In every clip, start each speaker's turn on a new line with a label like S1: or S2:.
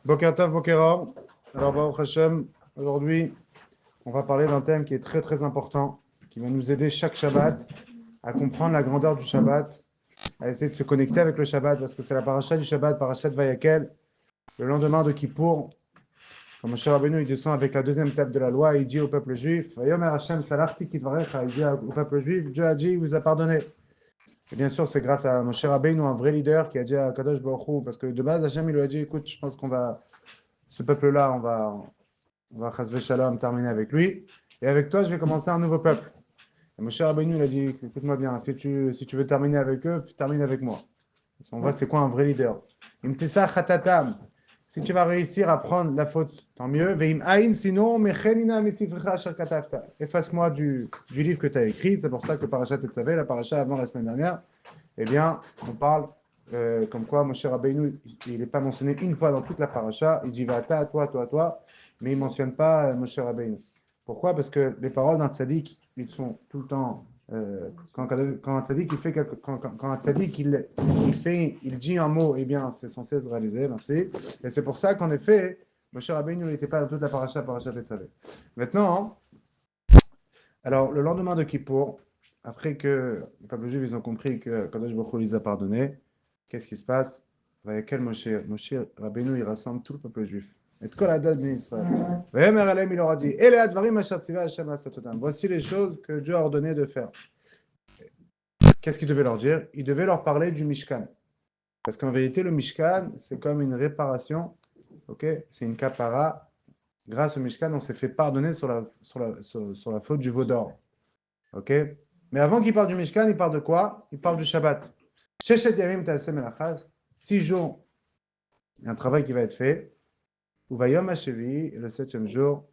S1: Boker Tov, Bokerah. Alors, Baruch Hashem, aujourd'hui, on va parler d'un thème qui est très très important, qui va nous aider chaque Shabbat à comprendre la grandeur du Shabbat, à essayer de se connecter avec le Shabbat, parce que c'est la paracha du Shabbat, parachat Vayakel, le lendemain de Kippour, quand Moshe Rabbeinu il descend avec la deuxième table de la loi, il dit au peuple juif, Vayomer Hashem salachti kitvarecha, il dit au peuple juif, Dieu a dit, il vous a pardonné. Et bien sûr, c'est grâce à Moshe Rabbeinu, un vrai leader, qui a dit à Kadosh Baruch Hu, parce que de base, Hashem, il lui a dit, écoute, je pense qu'on va, ce peuple-là, on va chasvé shalom terminer avec lui, et avec toi, je vais commencer un nouveau peuple. Et Moshe Rabbeinu, il a dit, écoute-moi bien, si tu veux terminer avec eux, termine avec moi. On voit c'est quoi un vrai leader. Imtesa khatatam. Si tu vas réussir à prendre la faute, tant mieux. Veim aïn, sinon, mechenina misifrecha asher katafta. Efface-moi du livre que tu as écrit. C'est pour ça que Parashat Tetzavé, la paracha avant la semaine dernière, eh bien, on parle comme quoi Moshe Rabbeinu, il n'est pas mentionné une fois dans toute la paracha. Il dit va à toi, mais il ne mentionne pas Moshe Rabbeinu. Pourquoi? Parce que les paroles d'un tzaddik, ils sont tout le temps. Quand un tzaddik, quand un tzaddik, il dit un mot, eh bien, c'est censé se réaliser, merci. Et c'est pour ça qu'en effet, Moshe Rabbeinu n'était pas dans toute la paracha Tetzavé. Maintenant, alors, le lendemain de Kippour, après que les peuples juifs ils ont compris que Kadosh Baruch Hu les a pardonnés, qu'est-ce qui se passe? Avec quel Moshe? Moshe Rabbeinu, il rassemble tout le peuple juif. Et tout la date d'Israël. Vayomer Aleim, il leur a dit, Ele advarim asher tzivah Hashem la'asot otam. Voici les choses que Dieu a ordonné de faire. Qu'est-ce qu'il devait leur dire? Il devait leur parler du Mishkan. Parce qu'en vérité, le Mishkan, c'est comme une réparation, ok? C'est une kapara. Grâce au Mishkan, on s'est fait pardonner sur la faute du veau d'or. Ok? Mais avant qu'il parle du Mishkan, il parle de quoi? Il parle du Shabbat. Sheshet Yamim Ta'aseh Melachas. 6 jours, il y a un travail qui va être fait. Uvayom HaShevi, le 7e jour,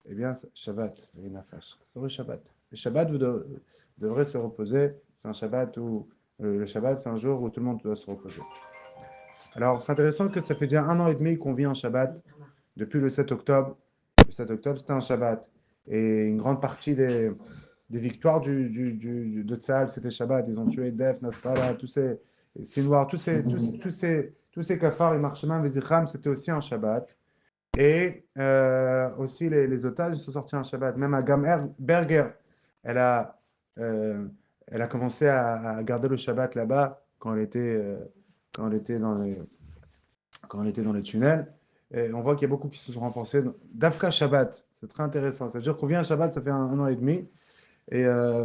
S1: eh bien, Shabbat, Nafash. C'est le Shabbat. Le Shabbat, vous devrez se reposer. C'est un Shabbat où, le Shabbat, c'est un jour où tout le monde doit se reposer. Alors, c'est intéressant que ça fait déjà 1 an et demi qu'on vit en Shabbat, depuis le 7 octobre. Le 7 octobre, c'était un Shabbat. Et une grande partie des victoires de Tzahal, c'était Shabbat. Ils ont tué Def, Nasrallah, tous ces Sinwar, tous ces kafares et marchemins, Vezicham, c'était aussi un Shabbat. Et aussi les otages sont sortis un Shabbat. Même Agam Berger, elle a, euh, elle a commencé à garder le Shabbat là-bas quand elle était quand elle était dans les tunnels. Et on voit qu'il y a beaucoup qui se sont renforcés. Dafka Shabbat, c'est très intéressant. Ça veut dire qu'on vient à Shabbat, ça fait 1 an et demi. Et, euh,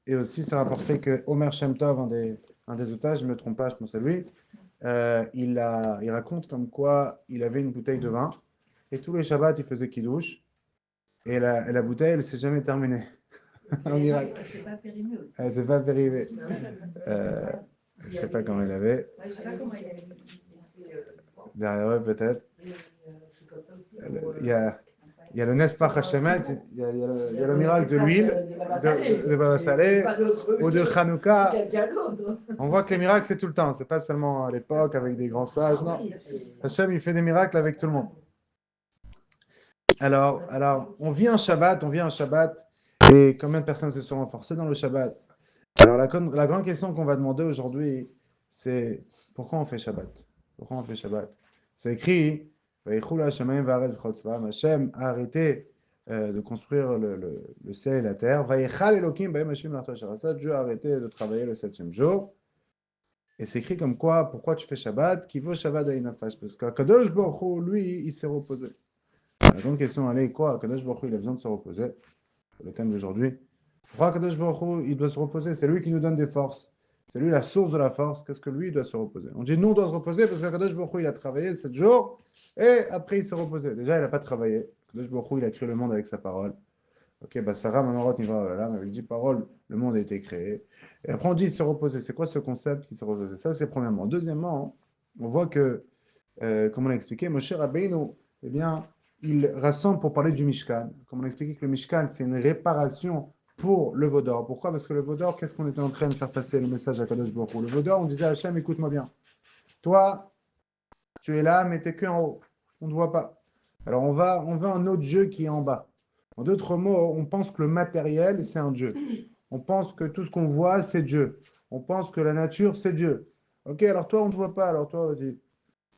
S1: et aussi, ça rapportait que Omer Shem Tov, un des otages, je ne me trompe pas, je pense à lui, il raconte comme quoi il avait une bouteille de vin et tous les Shabbats, il faisait kiddush et la bouteille, elle ne s'est jamais terminée. Un miracle.
S2: Elle s'est pas périmée aussi.
S1: Elle ne s'est pas périmée. Euh, je ne sais pas comment il avait.
S2: Je ne sais pas comment il avait
S1: Derrière eux, peut-être.
S2: c'est comme ça aussi.
S1: Il y a le Nespach Hashemet, il y a le miracle de l'huile, de Baba Saleh, ou de Hanouka. On voit que les miracles, c'est tout le temps. C'est pas seulement à l'époque avec des grands sages, non. Hachem, il fait des miracles avec tout le monde. Alors, on vit un Shabbat, et combien de personnes se sont renforcées dans le Shabbat? Alors, la grande question qu'on va demander aujourd'hui, c'est pourquoi on fait Shabbat? Pourquoi on fait Shabbat? C'est écrit, Hashem a arrêté de construire le ciel et la terre. Dieu a arrêté de travailler le 7e jour. Et c'est écrit comme quoi, pourquoi tu fais Shabbat? Qui veut Shabbat Aïnafash? Parce qu'Akadosh Baruch Hu, lui, il s'est reposé. La grande question, elle est quoi? Akadosh Baruch Hu, il a besoin de se reposer. C'est le thème d'aujourd'hui. Pourquoi Akadosh Baruch Hu, il doit se reposer? C'est lui qui nous donne des forces. C'est lui la source de la force. Qu'est-ce que lui, il doit se reposer? On dit, nous, on doit se reposer parce qu'Akadosh Baruch Hu, il a travaillé 7 jours et après, il s'est reposé. Déjà, il n'a pas travaillé. Akadosh Baruch Hu, il a créé le monde avec sa parole. Ok, bah Sarah Manorot, il va là, avec 10 paroles, le monde a été créé. Et après, on dit se reposer. C'est quoi ce concept qui se reposer? Ça, c'est premièrement. Deuxièmement, on voit que, comme on l'a expliqué, Moshe Rabbeinu, eh bien, il rassemble pour parler du Mishkan. Comme on a expliqué que le Mishkan, c'est une réparation pour le veau d'or. Pourquoi? Parce que le veau d'or, qu'est-ce qu'on était en train de faire passer le message à Kadosh Baruch Hu? Le veau d'or, on disait à Hachem, écoute-moi bien. Toi, tu es là, mais tu n'es qu'en haut. On ne te voit pas. Alors, on veut un autre Dieu qui est en bas. En d'autres mots, on pense que le matériel, c'est un Dieu. On pense que tout ce qu'on voit, c'est Dieu. on pense que la nature, c'est Dieu. Ok, alors toi, on ne te voit pas, alors toi, vas-y,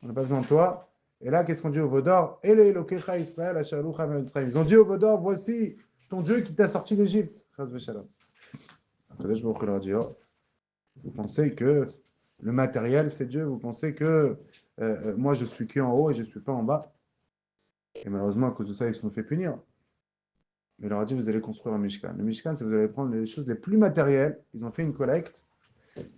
S1: on n'a pas besoin de toi. Et là, qu'est-ce qu'on dit au Vaudor? Ils ont dit au Vaudor, voici ton Dieu qui t'a sorti d'Égypte. Chas v'shalom. Là, je leur dis, oh, vous pensez que le matériel, c'est Dieu. Vous pensez que moi, je suis qu'en haut et je ne suis pas en bas. Et malheureusement, à cause de ça, ils se sont fait punir. Mais il leur a dit, vous allez construire un Mishkan. Le Mishkan, c'est vous allez prendre les choses les plus matérielles. Ils ont fait une collecte.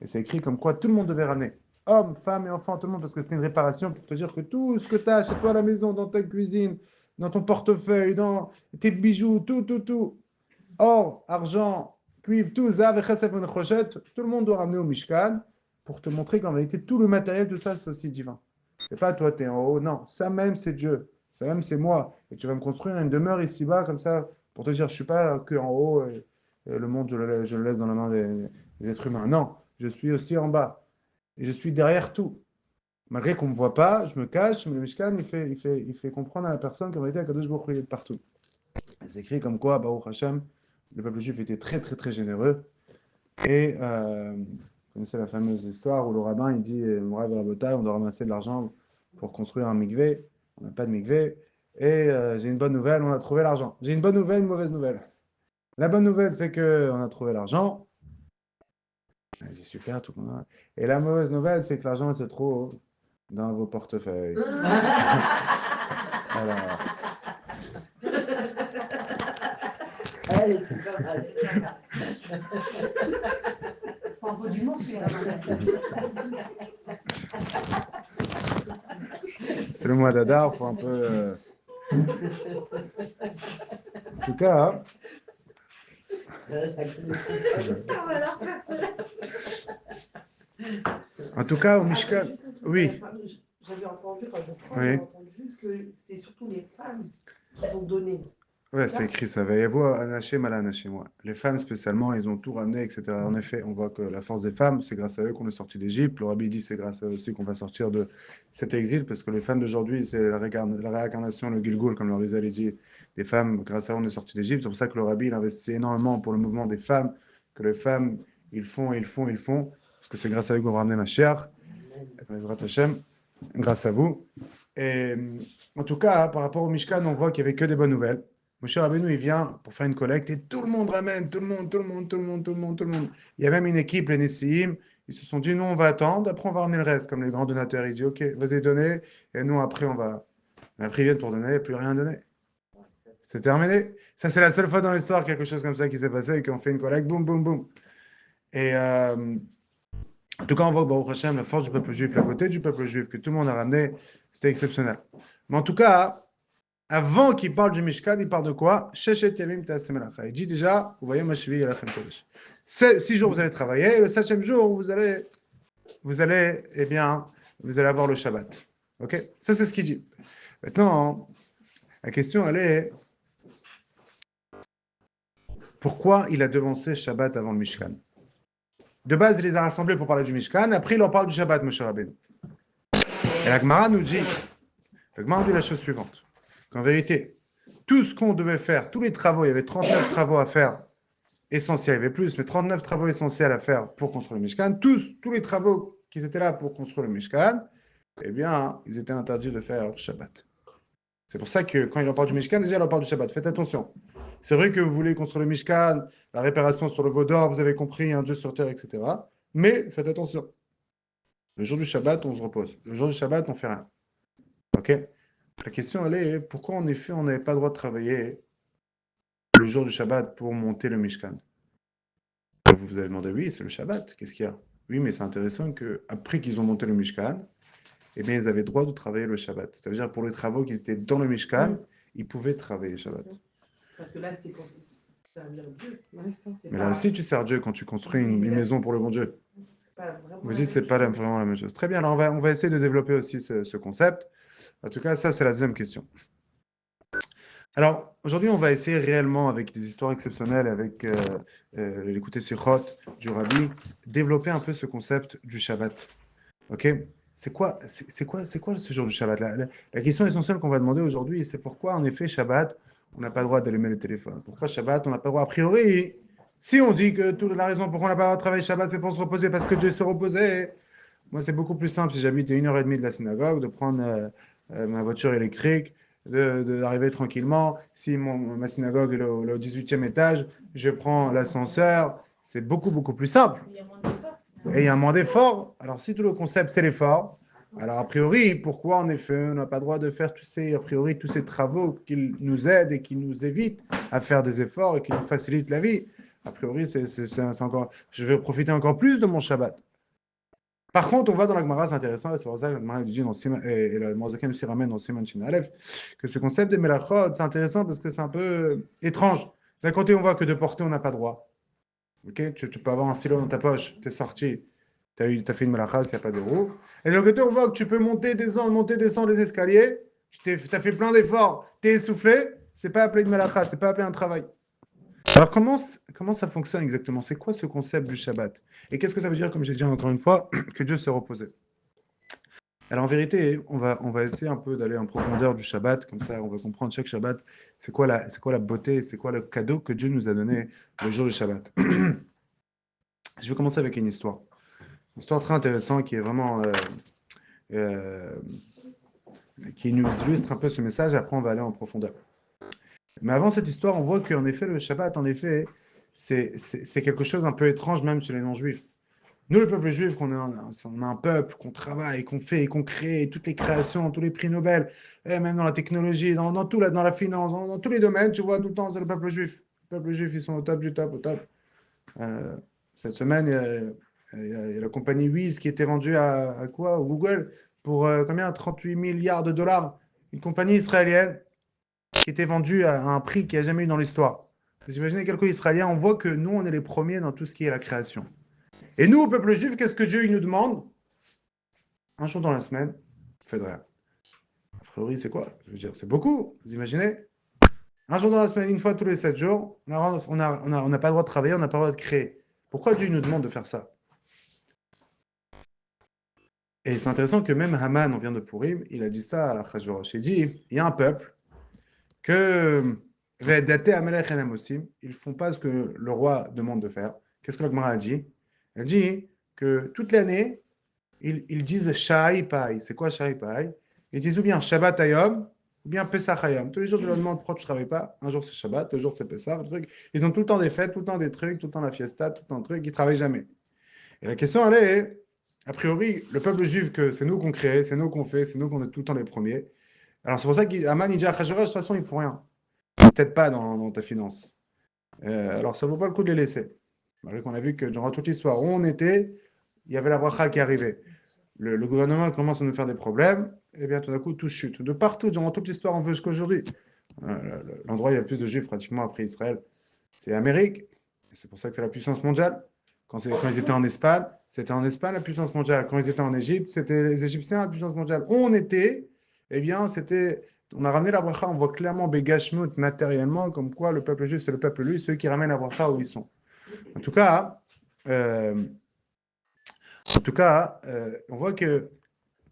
S1: Et c'est écrit comme quoi tout le monde devait ramener. Hommes, femmes et enfants, tout le monde, parce que c'était une réparation pour te dire que tout ce que tu as chez toi à la maison, dans ta cuisine, dans ton portefeuille, dans tes bijoux, tout, or, argent, cuivre, tout, zav, chesef, nechoshet, tout le monde doit ramener au Mishkan pour te montrer qu'en vérité, tout le matériel, tout ça, c'est aussi divin. C'est pas toi, tu es en haut, non, ça même, c'est Dieu. Ça même, c'est moi. Et tu vas me construire une demeure ici-bas, comme ça, pour te dire, je suis pas que en haut et le monde, je le laisse dans la main des êtres humains. Non, je suis aussi en bas. Et je suis derrière tout. Malgré qu'on ne me voit pas, je me cache, mais le Mishkan, il fait comprendre à la personne qu'en réalité, Akadosh Baruch Hu, il est de partout. Et c'est écrit comme quoi, Baruch Hashem, le peuple juif était très, très, très généreux. Et vous connaissez la fameuse histoire où le rabbin, il dit, Morav et Rabotai, on doit ramasser de l'argent pour construire un mikvé. On n'a pas de mikvé. Et j'ai une bonne nouvelle, on a trouvé l'argent. J'ai une bonne nouvelle, une mauvaise nouvelle. La bonne nouvelle, c'est qu'on a trouvé l'argent. J'ai super, tout le monde. Et la mauvaise nouvelle, c'est que l'argent se trouve dans vos portefeuilles. Alors,
S2: Elle est pas mal. Faut un peu d'humour, celui-là.
S1: c'est le mois d'Adar, il faut un peu. En tout cas, hein, en tout cas, au Mishkan. Oui,
S3: J'avais entendu, enfin je crois,
S1: oui.
S3: j'avais entendu que c'est surtout les femmes qui ont donné.
S1: Ouais, c'est écrit ça. Vayavo anashim ala anashim, ouais. Les femmes spécialement, ils ont tout ramené, etc. En effet, on voit que la force des femmes, c'est grâce à eux qu'on est sorti d'Égypte. Le Rabbi dit c'est grâce à eux aussi qu'on va sortir de cet exil, parce que les femmes d'aujourd'hui, c'est la réincarnation, le Gilgul, comme le Rizal dit, des femmes. Grâce à eux, on est sorti d'Égypte. C'est pour ça que le Rabbi il investit énormément pour le mouvement des femmes, que les femmes, ils font, parce que c'est grâce à eux qu'on va ramener ma chère, grâce à vous. Et en tout cas, par rapport au Mishkan, on voit qu'il n'y avait que des bonnes nouvelles. Moshe Rabbeinu, il vient pour faire une collecte et tout le monde ramène, tout le monde. Il y a même une équipe, les Nessim, ils se sont dit, nous, on va attendre, après, on va ramener le reste, comme les grands donateurs. Ils disent, OK, vas-y, donnez, et nous, après, on va. Mais après, ils viennent pour donner, et plus rien donné. C'est terminé. Ça, c'est la seule fois dans l'histoire quelque chose comme ça qui s'est passé et qu'on fait une collecte, boum, boum, boum. Et en tout cas, on voit, Baruch Hashem, la force du peuple juif, la beauté du peuple juif, que tout le monde a ramené, c'était exceptionnel. Mais en tout cas, avant qu'il parle du Mishkan, il parle de quoi? Sheshet Yamim Ta'aseh Melacha. Il dit déjà, vous voyez, Mashvi Yalachem Kodesh. 6 jours, vous allez travailler, et le 7e jour, eh bien, vous allez avoir le Shabbat. Ok? Ça, c'est ce qu'il dit. Maintenant, la question, elle est, pourquoi il a devancé Shabbat avant le Mishkan? De base, il les a rassemblés pour parler du Mishkan, après, il leur parle du Shabbat, Moshe Rabbeinu. Et la Gemara nous dit la chose suivante. Qu'en vérité, tout ce qu'on devait faire, tous les travaux, il y avait 39 travaux à faire essentiels, il y avait plus, mais 39 travaux essentiels à faire pour construire le Mishkan. Tous les travaux qui étaient là pour construire le Mishkan, eh bien, ils étaient interdits de faire Shabbat. C'est pour ça que quand il en parle du Mishkan, déjà, il en parle du Shabbat. Faites attention. C'est vrai que vous voulez construire le Mishkan, la réparation sur le veau d'or, vous avez compris, un Dieu sur terre, etc. Mais faites attention. Le jour du Shabbat, on se repose. Le jour du Shabbat, on fait rien. Ok? La question, elle est, pourquoi en effet, on n'avait pas le droit de travailler le jour du Shabbat pour monter le Mishkan? Vous allez demander, oui, c'est le Shabbat, qu'est-ce qu'il y a? Oui, mais c'est intéressant qu'après qu'ils ont monté le Mishkan, eh bien, ils avaient le droit de travailler le Shabbat. C'est-à-dire, pour les travaux qui étaient dans le Mishkan, ils pouvaient travailler le Shabbat.
S3: Parce que là, c'est pour servir Dieu.
S1: Mais là aussi, tu sers Dieu quand tu construis une maison pour le bon Dieu. Vous dites, c'est pas vraiment la même chose. Très bien, alors on va essayer de développer aussi ce concept. En tout cas, ça, c'est la deuxième question. Alors, aujourd'hui, on va essayer réellement, avec des histoires exceptionnelles, avec l'écouter Sichot du Rabbi, développer un peu ce concept du Shabbat. Ok? C'est quoi ce jour du Shabbat? La question essentielle qu'on va demander aujourd'hui, c'est pourquoi, en effet, Shabbat, on n'a pas le droit d'allumer le téléphone. Pourquoi Shabbat, on n'a pas le droit? A priori, Si on dit que toute la raison pour qu'on n'a pas travaillé Shabbat, c'est pour se reposer parce que Dieu se reposait, moi, c'est beaucoup plus simple si j'habite à 1 heure et demie de la synagogue, de prendre ma voiture électrique, d'arriver tranquillement. Si ma synagogue est au 18e étage, je prends l'ascenseur. C'est beaucoup, beaucoup plus simple.
S2: Il y a moins d'efforts.
S1: Et il y a moins d'efforts. Alors, si tout le concept, c'est l'effort, alors a priori, pourquoi en effet, on n'a pas le droit de faire tous ces travaux qui nous aident et qui nous évitent à faire des efforts et qui nous facilitent la vie? A priori, encore, je vais profiter encore plus de mon Shabbat. Par contre, on va dans la Gemara, c'est intéressant, et c'est pour ça que la Gemara dit et la Morazaken aussi ramène dans Siman Shin Aleph, que ce concept de Melachot, c'est intéressant parce que c'est un peu étrange. D'un côté, on voit que de porter, on n'a pas droit. Ok, tu peux avoir un stylo dans ta poche, tu es sorti, tu as fait une Melacha, il n'y a pas de roue. Et de l'autre côté, on voit que tu peux monter, descendre les escaliers, tu as fait plein d'efforts, tu es essoufflé, c'est pas appelé une Melacha, c'est pas appelé un travail. Alors, comment ça fonctionne exactement? C'est quoi ce concept du Shabbat? Et qu'est-ce que ça veut dire, comme j'ai dit encore une fois, que Dieu se reposait? Alors, en vérité, on va essayer un peu d'aller en profondeur du Shabbat, comme ça, on va comprendre chaque Shabbat, c'est quoi la beauté, c'est quoi le cadeau que Dieu nous a donné le jour du Shabbat. Je vais commencer avec une histoire. Une histoire très intéressante qui est vraiment... euh, qui nous illustre un peu ce message, après on va aller en profondeur. Mais avant cette histoire, on voit qu'en effet, le Shabbat, en effet, c'est quelque chose d'un peu étrange même chez les non-juifs. Nous, le peuple juif, on a un peuple qu'on travaille, qu'on fait, qu'on crée, toutes les créations, tous les prix Nobel, et même dans la technologie, dans tout, dans la finance, dans tous les domaines, tu vois, tout le temps, c'est le peuple juif. Le peuple juif, ils sont au top du top, au top. Euh, cette semaine, il y a la compagnie Wiz qui était vendue à quoi? Au Google pour combien? 38 milliards de dollars. Une compagnie israélienne qui était vendue à un prix qu'il n'y a jamais eu dans l'histoire. Vous imaginez quelques Israéliens, on voit que nous, on est les premiers dans tout ce qui est la création. Et nous, au peuple juif, qu'est-ce que Dieu il nous demande? Un jour dans la semaine, faites rien. A priori, c'est quoi? Je veux dire, c'est beaucoup. Vous imaginez? Un jour dans la semaine, une fois tous les 7 jours, on n'a pas le droit de travailler, on n'a pas le droit de créer. Pourquoi Dieu nous demande de faire ça? Et c'est intéressant que même Haman, on vient de Purim, il a dit ça à Achashverosh. Il dit, il y a un peuple que ils font pas ce que le roi demande de faire. Qu'est-ce que la Gemara a dit? Elle dit que toute l'année, ils disent Shai Pai. C'est quoi Shai Pai? Ils disent ou bien Shabbat Hayom, ou bien Pesach Hayom. Tous les jours, je leur demande pourquoi tu ne travailles pas. Un jour c'est Shabbat, deux jours c'est Pesach. Le truc. Ils ont tout le temps des fêtes, tout le temps des trucs, tout le temps la fiesta, tout le temps des trucs. Ils ne travaillent jamais. Et la question, elle est, a priori, le peuple juif, que c'est nous qu'on crée, c'est nous qu'on fait, c'est nous qu'on est tout le temps les premiers. Alors c'est pour ça qu'Aman, il dit à Achashverosh, de toute façon, ils ne font rien. Peut-être pas dans ta finance. Alors ça ne vaut pas le coup de les laisser. Malgré qu'on a vu que durant toute l'histoire où on était, il y avait la bracha qui arrivait. Le gouvernement commence à nous faire des problèmes, et bien tout d'un coup, tout chute. De partout, durant toute l'histoire, on veut jusqu'à aujourd'hui. L'endroit où il y a le plus de juifs pratiquement après Israël, c'est l'Amérique. C'est pour ça que c'est la puissance mondiale. Quand ils étaient en Espagne, c'était en Espagne la puissance mondiale. Quand ils étaient en Égypte, c'était les Égyptiens la puissance mondiale. Où on était, eh bien, on a ramené la bracha, on voit clairement Begashmut matériellement, comme quoi le peuple juif, c'est le peuple lui, ceux qui ramènent la bracha où ils sont. En tout cas, euh, on voit que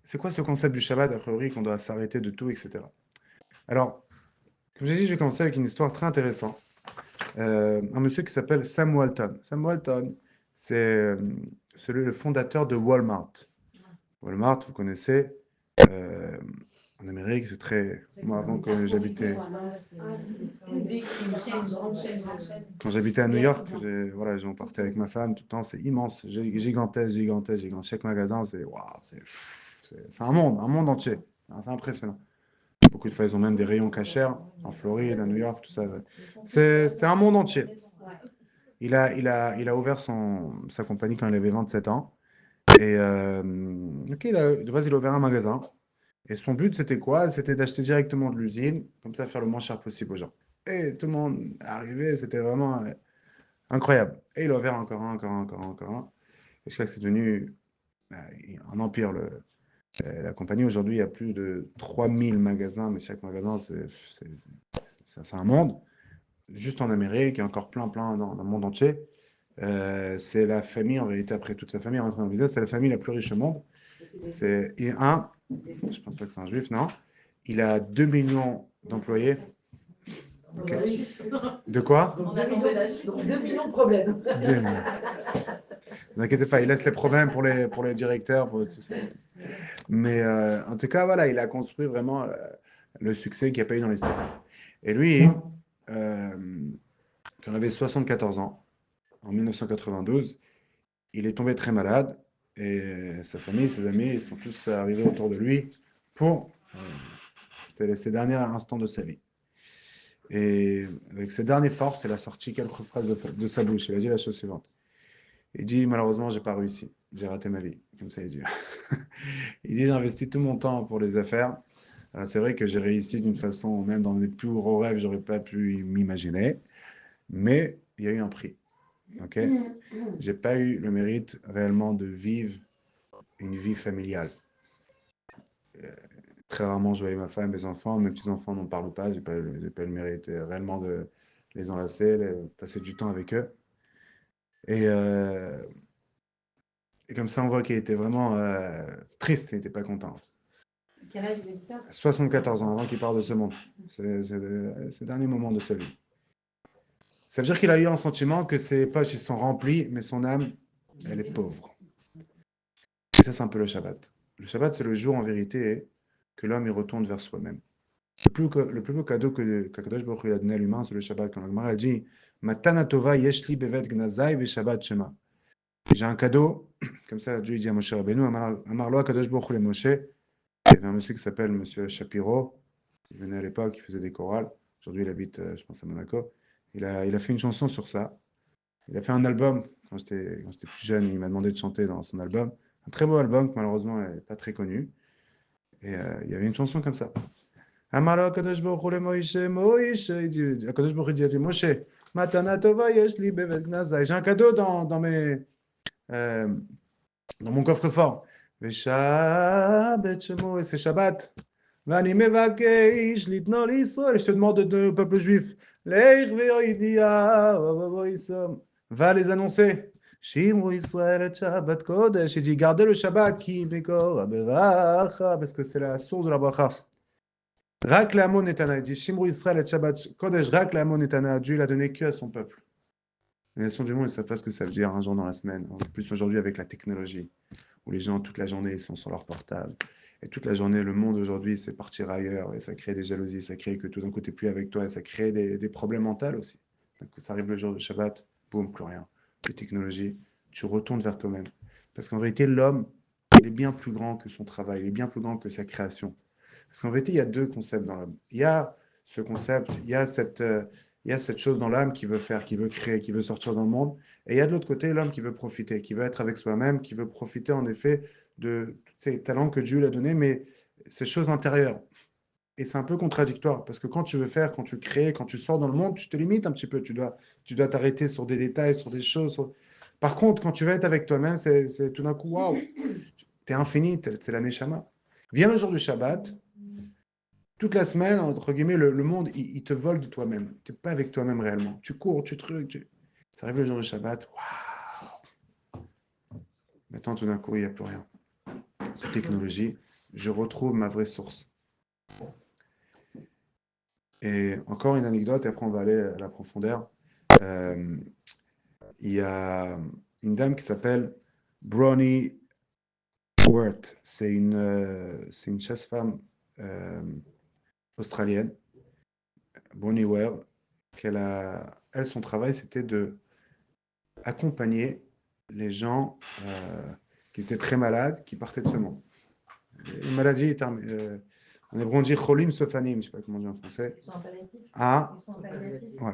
S1: c'est quoi ce concept du Shabbat, a priori, qu'on doit s'arrêter de tout, etc. Alors, comme j'ai dit, je vais commencer avec une histoire très intéressante. Un monsieur qui s'appelle Sam Walton. Sam Walton, c'est le fondateur de Walmart. Walmart, vous connaissez, euh, en Amérique, c'est très... Moi, avant que j'habitais... Quand j'habitais à New York, voilà, j'en partais avec ma femme tout le temps, c'est immense, gigantesque, gigantesque, gigantesque. Chaque magasin, c'est waouh, c'est un monde entier. C'est impressionnant. Beaucoup de fois, ils ont même des rayons cachers en Floride, à New York, tout ça. C'est un monde entier. Il a ouvert sa compagnie quand il avait 27 ans. Et ok, de base, il a ouvert un magasin. Et son but, c'était quoi? C'était d'acheter directement de l'usine, comme ça, faire le moins cher possible aux gens. Et tout le monde est arrivé, c'était vraiment incroyable. Et il a ouvert encore un, encore un, encore un, encore un. Et je crois que c'est devenu euh, un empire. La compagnie, aujourd'hui, il y a plus de 3000 magasins, mais chaque magasin, c'est un monde. Juste en Amérique, il y a encore plein, plein dans le monde entier. C'est la famille, en réalité, après toute sa famille rentrée dans le business, c'est la famille la plus riche au monde. Je pense pas que c'est un juif, non. Il a 2 millions d'employés.
S3: On
S1: Ok.
S3: va aller vite.
S1: De quoi?
S3: Donc,
S2: On
S3: 2
S2: attendait la
S3: millions,
S2: chute.
S3: donc 2 millions de problèmes.
S1: Ne vous inquiétez pas, il laisse les problèmes pour les directeurs. Mais en tout cas, voilà, il a construit vraiment le succès qu'il n'y a pas eu dans l'histoire. Et lui, quand il avait 74 ans, en 1992, il est tombé très malade et sa famille, ses amis, ils sont tous arrivés autour de lui pour. C'était ses derniers instants de sa vie. Et avec ses dernières forces, il a sorti quelques phrases de sa bouche. Il a dit la chose suivante. Il dit, malheureusement, j'ai pas réussi. J'ai raté ma vie. Comme ça, il dit. Il dit, j'ai investi tout mon temps pour les affaires. C'est vrai que j'ai réussi d'une façon, même dans mes plus gros rêves, j'aurais pas pu m'imaginer. Mais il y a eu un prix. Ok. J'ai pas eu le mérite réellement de vivre une vie familiale. Très rarement, je voyais ma femme, mes enfants, mes petits-enfants n'en parlent pas. J'ai pas eu le mérite réellement de les enlacer, passer du temps avec eux. Et, euh, et comme ça, on voit qu'il était vraiment triste, il n'était pas content.
S2: Quel âge il a dit ça?
S1: 74 ans avant qu'il parte de ce monde. C'est ces derniers moments de sa vie. Ça veut dire qu'il a eu un sentiment que ses poches ils sont remplies, mais son âme, elle est pauvre. Et ça, c'est un peu le Shabbat. Le Shabbat, c'est le jour en vérité que l'homme il retourne vers soi-même. Le plus beau cadeau qu'Akadosh Baruch Hu a donné à l'humain, c'est le Shabbat. Quand la Gemara dit Matana tova yeshli bevet gnazai ve Shabbat shema. J'ai un cadeau, comme ça Dieu dit à Moshe Rabbeinu, Amarlo Akadosh Baruch Hu le Moshe. Il y avait un monsieur qui s'appelle Monsieur Shapiro. Il venait à l'époque, il faisait des chorales. Aujourd'hui, il habite, je pense, à Monaco. Il a fait une chanson sur ça. Il a fait un album quand j'étais plus jeune. Il m'a demandé de chanter dans son album. Un très beau album qui malheureusement n'est pas très connu. Et il y avait une chanson comme ça. Amaro Kadosh Baruch Hu le Moïse, Moïse. Kadosh Baruch Hu dit à Moshe, Matana tova yesh li bevet gnazai. J'ai un cadeau euh, dans mon coffre-fort. Veshabbat shemo, et c'est Shabbat. Vani mevakesh litno l'Israël. Je te demande au peuple juif, Leich ve'oidia, va les annoncer. Shimru Israël et Shabbat Kodesh. Il dit, gardez le Shabbat qui mekor aberacha, parce que c'est la source de la bracha. Rak l'amon etana. Il dit, Shimru Israël et Shabbat Kodesh, rak l'amon etana. Dieu l'a donné que à son peuple. Les nations du monde, ils ne savent pas ce que ça veut dire un jour dans la semaine. En plus aujourd'hui avec la technologie, où les gens toute la journée ils sont sur leur portable. Et toute la journée, le monde aujourd'hui, c'est partir ailleurs et ça crée des jalousies, ça crée que tout d'un coup, tu n'es plus avec toi et ça crée des problèmes mentaux aussi. Donc, ça arrive le jour de Shabbat, boum, plus rien. Plus de technologie, tu retournes vers toi-même. Parce qu'en vérité, l'homme, il est bien plus grand que son travail, il est bien plus grand que sa création. Parce qu'en vérité, il y a deux concepts dans l'homme. Il y a ce concept, il y a cette chose dans l'âme qui veut faire, qui veut créer, qui veut sortir dans le monde. Et il y a de l'autre côté l'homme qui veut profiter, qui veut être avec soi-même, qui veut profiter en effet de tous ces talents que Dieu lui a donnés, mais ces choses intérieures. Et c'est un peu contradictoire, parce que quand tu veux faire, quand tu crées, quand tu sors dans le monde, tu te limites un petit peu. Tu dois t'arrêter sur des détails, sur des choses. Par contre, quand tu vas être avec toi-même, c'est tout d'un coup, waouh, tu es infini, c'est la Neshama. Viens le jour du Shabbat, toute la semaine, entre guillemets, le monde, il te vole de toi-même. Tu n'es pas avec toi-même réellement. Tu cours, tu trucs. Ça arrive le jour du Shabbat, waouh. Maintenant, tout d'un coup, il n'y a plus rien. Toute technologie, je retrouve ma vraie source. Et encore une anecdote, et après on va aller à la profondeur. Euh, il y a une dame qui s'appelle Bronnie Wart. C'est une chasse-femme australienne, Bronnie Wart, elle, son travail, c'était de accompagner les gens qui étaient très malades, qui partaient de ce monde. Une maladie, en hébreu on dit cholim sofanim, je ne sais pas comment on dit en français.
S2: Ils sont en palliatif.
S1: Ah,
S2: Ils sont en palliatif.
S1: ouais.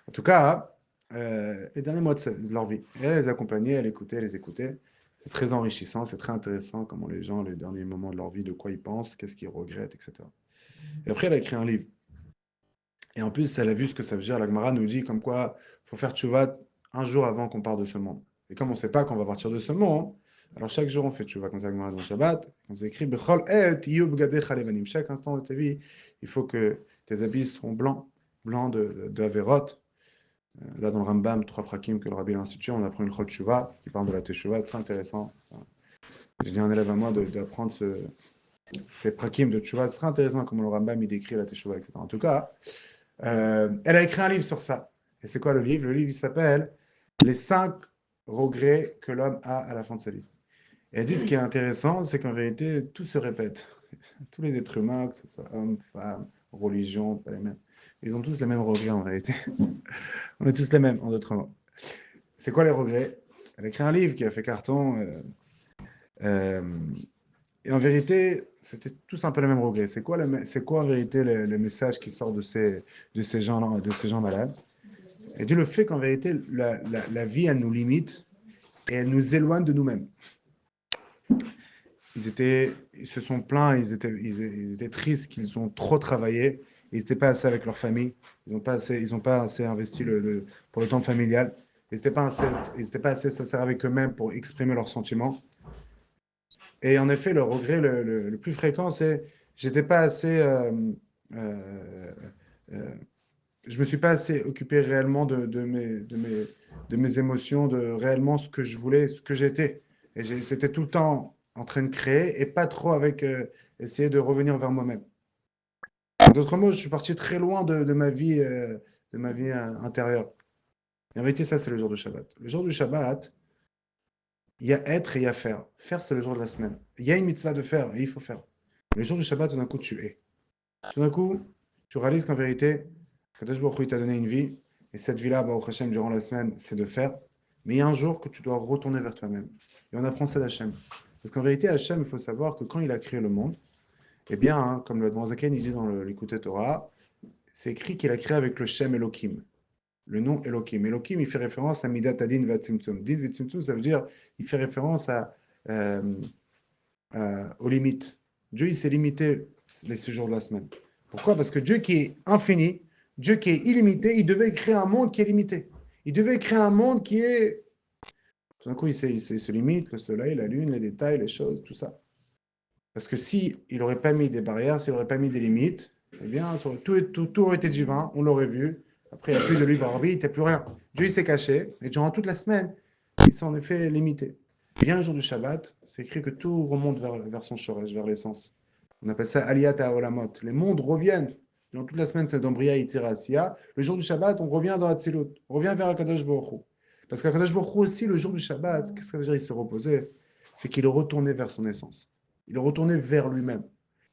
S1: En tout cas, les derniers mois de leur vie. Et elle les accompagnait, elle écoutait, elle les écoutait. C'est très enrichissant, c'est très intéressant comment les gens, les derniers moments de leur vie, de quoi ils pensent, qu'est-ce qu'ils regrettent, etc. Et après, elle a écrit un livre. Et en plus, elle a vu ce que ça veut dire. La Gemara nous dit comme quoi il faut faire tchouva un jour avant qu'on parte de ce monde. Et comme on ne sait pas qu'on va partir de ce monde, alors chaque jour on fait tchouva, comme ça, la Gemara dans le Shabbat. On vous écrit Bechol et yub gadecha levanim. Chaque instant de ta vie, il faut que tes habits seront blancs, blancs de Averot. Là, dans le Rambam, trois prakim que le Rabbi a institué, on apprend une chol tchouva qui parle de la teshuva. C'est très intéressant. J'ai dit à un élève à moi d'apprendre ces prakim de tchouva. C'est très intéressant comment le Rambam il décrit la teshuva, etc. En tout cas, Elle a écrit un livre sur ça. Et c'est quoi le livre? Le livre, il s'appelle Les 5 regrets que l'homme a à la fin de sa vie. Et elle dit ce qui est intéressant, c'est qu'en vérité, tout se répète. Tous les êtres humains, que ce soit hommes, femmes, religion, pas les mêmes. Ils ont tous les mêmes regrets en vérité. On est tous les mêmes, en d'autres mots. C'est quoi les regrets? Elle a écrit un livre qui a fait carton. Euh, et en vérité, c'était tous un peu les mêmes regrets. C'est quoi en vérité le message qui sort de ces gens malades? Et dit le fait qu'en vérité, la vie, elle nous limite et elle nous éloigne de nous-mêmes. Ils se sont plaints, ils étaient tristes qu'ils ont trop travaillé, ils n'étaient pas assez avec leur famille, ils ont pas assez investi pour le temps familial, ils n'étaient pas assez sincères avec eux-mêmes pour exprimer leurs sentiments. Et en effet, le regret le plus fréquent, c'est j'étais pas assez, euh, euh, je me suis pas assez occupé réellement de mes émotions, de réellement ce que je voulais, ce que j'étais. Et j'étais tout le temps en train de créer et pas trop avec essayer de revenir vers moi-même. En d'autres mots, je suis parti très loin de ma vie intérieure. Et en vérité, ça, c'est le jour du Shabbat. Le jour du Shabbat, il y a être et il y a faire. Faire, c'est le jour de la semaine. Il y a une mitzvah de faire et il faut faire. Le jour du Shabbat, tout d'un coup, tu es. Tout d'un coup, tu réalises qu'en vérité, Kadosh Baruch Hu, il t'a donné une vie, et cette vie-là, Baruch Hashem, durant la semaine, c'est de faire. Mais il y a un jour que tu dois retourner vers toi-même. Et on apprend ça d'Hachem. Parce qu'en vérité, Hachem, il faut savoir que quand il a créé le monde, eh bien, hein, comme le Zaken, il dit dans l'Écoute Torah, c'est écrit qu'il a créé avec le Shem Elohim, le nom Elohim. Elohim, il fait référence à Midat Adin Vatzimtzum. Din Vatzimtzum, ça veut dire, il fait référence euh, aux limites. Dieu, il s'est limité les séjours de la semaine. Pourquoi? Parce que Dieu qui est infini, Dieu qui est illimité, il devait créer un monde qui est limité. Il devait créer un monde qui est... Tout d'un coup, il se limite, le soleil, la lune, les détails, les choses, tout ça. Parce que si il n'aurait pas mis des barrières, s'il n'aurait pas mis des limites, eh bien, tout aurait été divin, on l'aurait vu. Après, il n'y a plus de libre arbitre, il n'y a plus rien. Dieu, il s'est caché, et durant toute la semaine, il s'en est fait limiter. Bien le jour du Shabbat, c'est écrit que tout remonte vers son shoresh, vers l'essence. On appelle ça Aliyat Olamot. Les mondes reviennent. Durant toute la semaine, c'est dans Bria, Yitzira, Asiya. Le jour du Shabbat, on revient dans Hatzilut. On revient vers Akadosh Baruch Hu. Parce qu'Akadosh Baruch Hu aussi, le jour du Shabbat, qu'est-ce que ça veut dire il s'est reposé? C'est qu'il est retourné vers son essence. Il est retourné vers lui-même.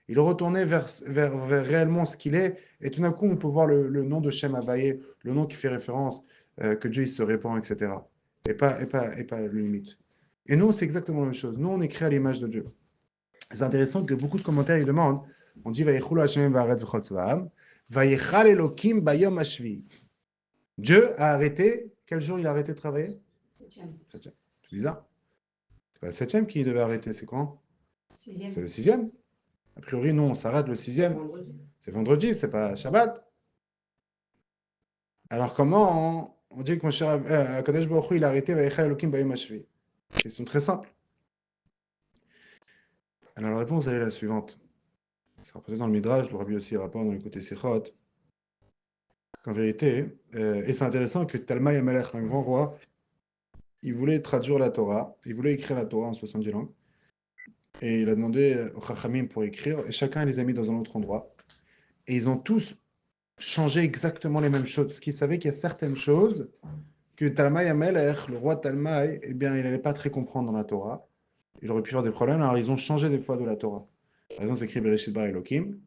S1: Il est retourné vers réellement ce qu'il est. Et tout d'un coup, on peut voir le nom de Shem Abaye, le nom qui fait référence que Dieu il se répand, etc. Et pas le limite. Et nous, c'est exactement la même chose. Nous, on est créé à l'image de Dieu. C'est intéressant que beaucoup de commentaires ils demandent. On dit Vayichulu Hashem ba'aretz v'chol tzva'am, Vayichal Elokim bayom hashvi. Dieu a arrêté. Quel jour il a arrêté de travailler?
S2: Septième.
S1: Septième. C'est bizarre. C'est pas le septième qui devait arrêter, c'est quand?
S2: Sixième.
S1: C'est le sixième. A priori, non, on s'arrête le sixième.
S3: Vendredi.
S1: C'est vendredi, c'est pas Shabbat. Alors comment on dit que mon cher Kadosh Baruch Hu, il a arrêté Vayichal Elokim bayom hashvi? Question très simple. Alors la réponse elle est la suivante. C'est rapporté dans le Midrash, le Rabbi aussi rapporte dans le côté Sichot. En vérité, et c'est intéressant que Talmaï Amalek, un grand roi, il voulait traduire la Torah, il voulait écrire la Torah en 70 langues, et il a demandé aux Chachamim pour écrire, et chacun les a mis dans un autre endroit. Et ils ont tous changé exactement les mêmes choses, parce qu'ils savaient qu'il y a certaines choses que Talmaï Amalek, le roi Talmaï, eh bien, il n'allait pas très comprendre dans la Torah. Il aurait pu avoir des problèmes, alors ils ont changé des fois de la Torah. Par exemple, c'est écrit Bereshit Bar Elohim,